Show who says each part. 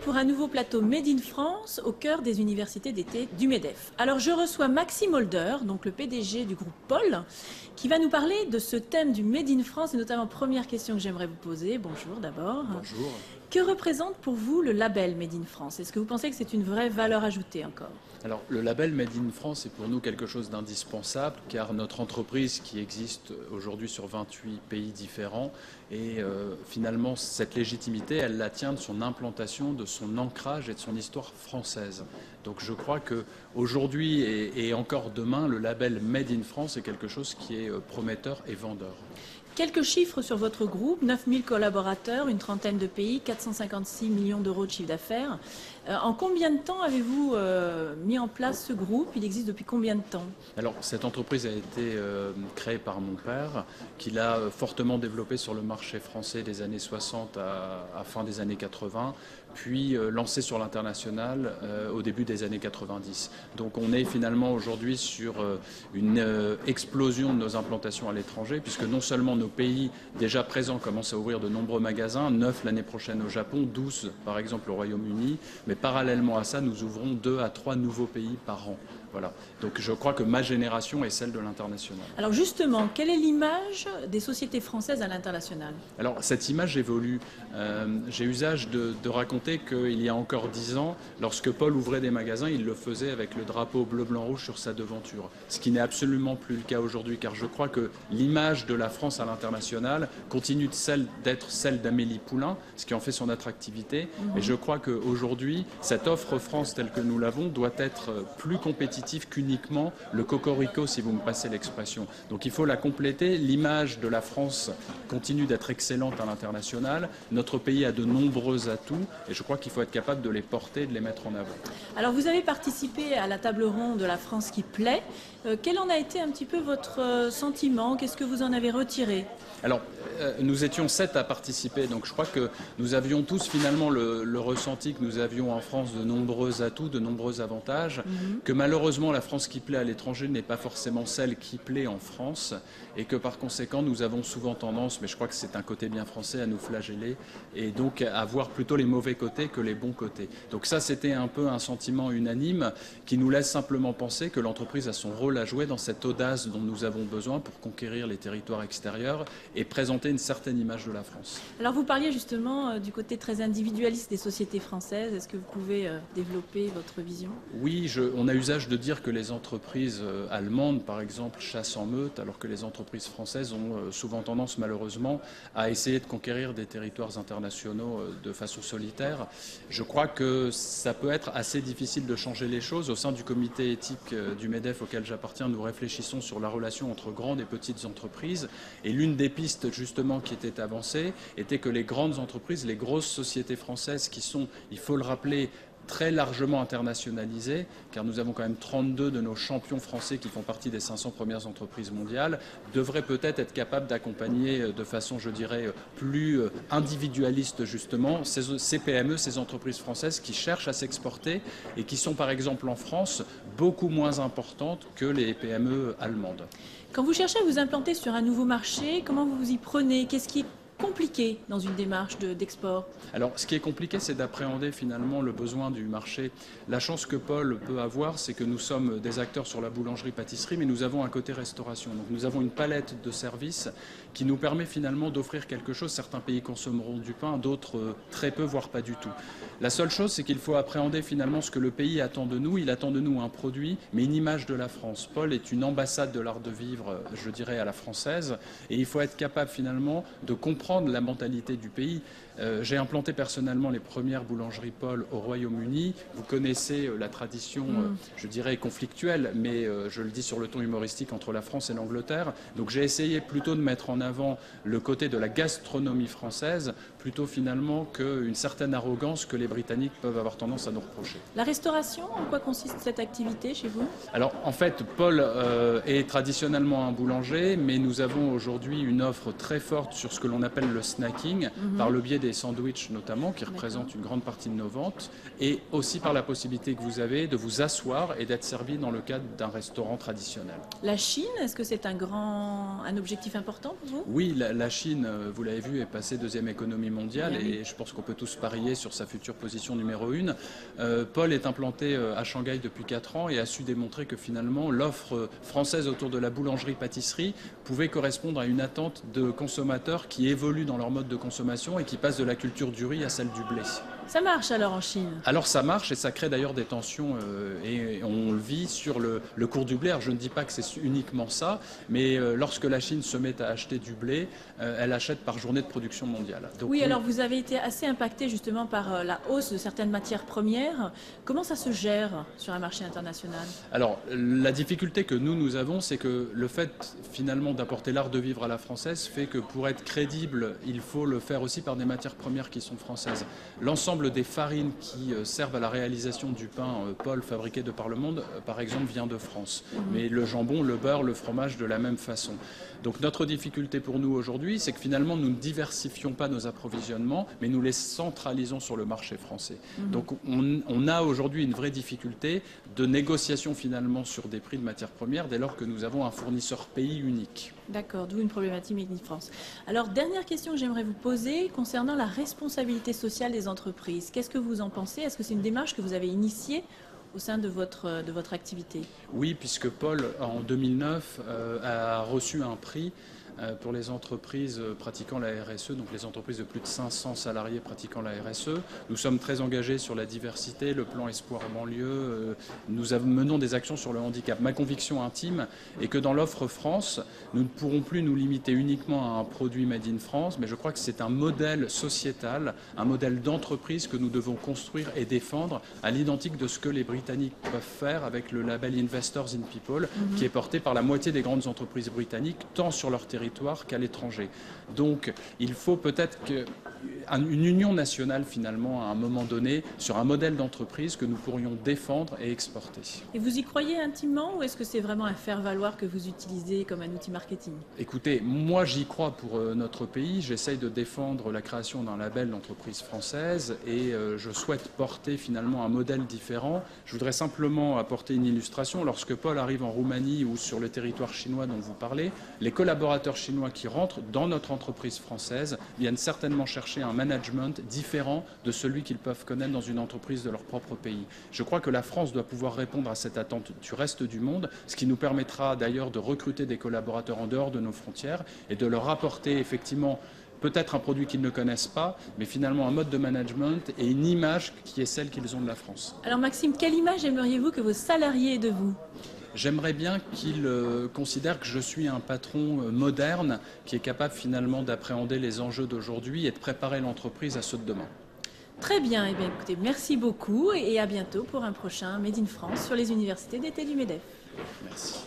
Speaker 1: pour un nouveau plateau Made in France au cœur des universités d'été du MEDEF. Alors je reçois Maxime Holder, donc le PDG du groupe Paul, qui va nous parler de ce thème du Made in France et notamment première question que j'aimerais vous poser. Bonjour d'abord.
Speaker 2: Bonjour.
Speaker 1: Que représente pour vous le label Made in France? Est-ce que vous pensez que c'est une vraie valeur ajoutée encore?
Speaker 2: Alors, le label Made in France est pour nous quelque chose d'indispensable car notre entreprise qui existe aujourd'hui sur 28 pays différents et finalement cette légitimité, elle la tient de son implantation, de son ancrage et de son histoire française. Donc je crois qu'aujourd'hui et encore demain, le label Made in France est quelque chose qui est prometteur et vendeur.
Speaker 1: Quelques chiffres sur votre groupe, 9000 collaborateurs, une trentaine de pays, 456 millions d'euros de chiffre d'affaires. En combien de temps avez-vous mis en place ce groupe? Il existe depuis combien de temps?
Speaker 2: Alors, cette entreprise a été créée par mon père, qui l'a fortement développée sur le marché français des années 60 à fin des années 80, puis lancée sur l'international au début des années 90. Donc on est finalement aujourd'hui sur une explosion de nos implantations à l'étranger, puisque non seulement nos pays déjà présents commencent à ouvrir de nombreux magasins, 9 l'année prochaine au Japon, 12 par exemple au Royaume-Uni, mais parallèlement à ça, nous ouvrons 2 à 3 nouveaux pays par an. Voilà. Donc je crois que ma génération est celle de l'international.
Speaker 1: Alors justement, quelle est l'image des sociétés françaises à l'international?
Speaker 2: Alors cette image évolue. J'ai usage de raconter qu'il y a encore 10 ans, lorsque Paul ouvrait des magasins, il le faisait avec le drapeau bleu-blanc-rouge sur sa devanture. Ce qui n'est absolument plus le cas aujourd'hui, car je crois que l'image de la France à l'international continue d'être celle d'Amélie Poulain, ce qui en fait son attractivité. Et je crois qu'aujourd'hui, cette offre France telle que nous l'avons doit être plus compétitive qu'uniquement le cocorico, si vous me passez l'expression. Donc il faut la compléter. L'image de la France continue d'être excellente à l'international. Notre pays a de nombreux atouts et je crois qu'il faut être capable de les porter, de les mettre en avant.
Speaker 1: Alors vous avez participé à la table ronde de la France qui plaît. Quel en a été un petit peu votre sentiment? Qu'est-ce que vous en avez retiré?
Speaker 2: Alors, nous étions 7 à participer, donc je crois que nous avions tous finalement le ressenti que nous avions en France de nombreux atouts, de nombreux avantages, que malheureusement la France qui plaît à l'étranger n'est pas forcément celle qui plaît en France, et que par conséquent nous avons souvent tendance, mais je crois que c'est un côté bien français, à nous flageller, et donc à voir plutôt les mauvais côtés que les bons côtés. Donc ça, c'était un peu un sentiment unanime qui nous laisse simplement penser que l'entreprise a son rôle à jouer dans cette audace dont nous avons besoin pour conquérir les territoires extérieurs et présenter une certaine image de la France.
Speaker 1: Alors vous parliez justement du côté très individualiste des sociétés françaises. Est-ce que vous pouvez développer votre vision?
Speaker 2: Oui, on a usage de dire que les entreprises allemandes, par exemple, chassent en meute, alors que les entreprises françaises ont souvent tendance, malheureusement, à essayer de conquérir des territoires internationaux de façon solitaire. Je crois que ça peut être assez difficile de changer les choses. Au sein du comité éthique du MEDEF auquel j'appartiens, nous réfléchissons sur la relation entre grandes et petites entreprises. Et l'une des pistes, justement, qui était avancée, était que les grandes entreprises, les grosses sociétés françaises qui sont, il faut le rappeler, très largement internationalisées, car nous avons quand même 32 de nos champions français qui font partie des 500 premières entreprises mondiales, devraient peut-être être capables d'accompagner de façon, je dirais, plus individualiste justement ces PME, ces entreprises françaises qui cherchent à s'exporter et qui sont par exemple en France beaucoup moins importantes que les PME allemandes.
Speaker 1: Quand vous cherchez à vous implanter sur un nouveau marché, comment vous vous y prenez? Qu'est-ce qui est compliqué dans une démarche d'export?
Speaker 2: Alors, ce qui est compliqué, c'est d'appréhender finalement le besoin du marché. La chance que Paul peut avoir, c'est que nous sommes des acteurs sur la boulangerie-pâtisserie, mais nous avons un côté restauration. Donc, nous avons une palette de services qui nous permet finalement d'offrir quelque chose. Certains pays consommeront du pain, d'autres très peu, voire pas du tout. La seule chose, c'est qu'il faut appréhender finalement ce que le pays attend de nous. Il attend de nous un produit, mais une image de la France. Paul est une ambassade de l'art de vivre, je dirais, à la française, et il faut être capable finalement de comprendre la mentalité du pays. J'ai implanté personnellement les premières boulangeries Paul au Royaume-Uni. Vous connaissez la tradition, je dirais, conflictuelle, mais je le dis sur le ton humoristique, entre la France et l'Angleterre. Donc j'ai essayé plutôt de mettre en avant le côté de la gastronomie française, plutôt finalement qu'une certaine arrogance que les Britanniques peuvent avoir tendance à nous reprocher.
Speaker 1: La restauration, en quoi consiste cette activité chez vous?
Speaker 2: Alors en fait, Paul est traditionnellement un boulanger, mais nous avons aujourd'hui une offre très forte sur ce que l'on appelle appelle le snacking, par le biais des sandwichs notamment, qui représentent une grande partie de nos ventes, et aussi par la possibilité que vous avez de vous asseoir et d'être servi dans le cadre d'un restaurant traditionnel.
Speaker 1: La Chine, est-ce que c'est un objectif important pour vous?
Speaker 2: Oui, la Chine, vous l'avez vu, est passée deuxième économie mondiale et je pense qu'on peut tous parier sur sa future position numéro 1. Paul est implanté à Shanghai depuis 4 ans et a su démontrer que finalement l'offre française autour de la boulangerie-pâtisserie pouvait correspondre à une attente de consommateurs qui évoluent dans leur mode de consommation et qui passent de la culture du riz à celle du blé.
Speaker 1: Ça marche alors en Chine?
Speaker 2: Alors ça marche et ça crée d'ailleurs des tensions et on le vit sur le cours du blé. Alors je ne dis pas que c'est uniquement ça, mais lorsque la Chine se met à acheter du blé, elle achète par journée de production mondiale. Donc,
Speaker 1: oui, alors vous avez été assez impacté justement par la hausse de certaines matières premières. Comment ça se gère sur un marché international?
Speaker 2: Alors la difficulté que nous avons, c'est que le fait finalement d'apporter l'art de vivre à la française fait que pour être crédible, il faut le faire aussi par des matières premières qui sont françaises. L'ensemble des farines qui servent à la réalisation du pain Paul fabriqué de par le monde, par exemple, vient de France. Mais le jambon, le beurre, le fromage de la même façon. Donc notre difficulté pour nous aujourd'hui, c'est que finalement nous ne diversifions pas nos approvisionnements, mais nous les centralisons sur le marché français. Donc on a aujourd'hui une vraie difficulté de négociation finalement sur des prix de matières premières dès lors que nous avons un fournisseur pays unique.
Speaker 1: D'accord, d'où une problématique Made in France. Alors, dernière question que j'aimerais vous poser concernant la responsabilité sociale des entreprises. Qu'est-ce que vous en pensez? Est-ce que c'est une démarche que vous avez initiée au sein de votre activité?
Speaker 2: Oui, puisque Paul, en 2009, a reçu un prix pour les entreprises pratiquant la RSE, donc les entreprises de plus de 500 salariés pratiquant la RSE. Nous sommes très engagés sur la diversité, le plan Espoir banlieue, nous menons des actions sur le handicap. Ma conviction intime est que dans l'offre France, nous ne pourrons plus nous limiter uniquement à un produit Made in France, mais je crois que c'est un modèle sociétal, un modèle d'entreprise que nous devons construire et défendre à l'identique de ce que les Britanniques peuvent faire avec le label Investors in People, qui est porté par la moitié des grandes entreprises britanniques, tant sur leur territoire qu'à l'étranger. Donc il faut peut-être une union nationale finalement à un moment donné sur un modèle d'entreprise que nous pourrions défendre et exporter.
Speaker 1: Et vous y croyez intimement ou est-ce que c'est vraiment un faire-valoir que vous utilisez comme un outil marketing?
Speaker 2: Écoutez, moi j'y crois pour notre pays, j'essaye de défendre la création d'un label d'entreprise française et je souhaite porter finalement un modèle différent. Je voudrais simplement apporter une illustration. Lorsque Paul arrive en Roumanie ou sur le territoire chinois dont vous parlez, les collaborateurs chinois qui rentrent dans notre entreprise française viennent certainement chercher un management différent de celui qu'ils peuvent connaître dans une entreprise de leur propre pays. Je crois que la France doit pouvoir répondre à cette attente du reste du monde, ce qui nous permettra d'ailleurs de recruter des collaborateurs en dehors de nos frontières et de leur apporter effectivement peut-être un produit qu'ils ne connaissent pas, mais finalement un mode de management et une image qui est celle qu'ils ont de la France.
Speaker 1: Alors Maxime, quelle image aimeriez-vous que vos salariés aient de vous?
Speaker 2: J'aimerais bien qu'ils considèrent que je suis un patron moderne qui est capable finalement d'appréhender les enjeux d'aujourd'hui et de préparer l'entreprise à ceux de demain.
Speaker 1: Très bien, eh bien écoutez, merci beaucoup et à bientôt pour un prochain Made in France sur les universités d'été du MEDEF.
Speaker 2: Merci.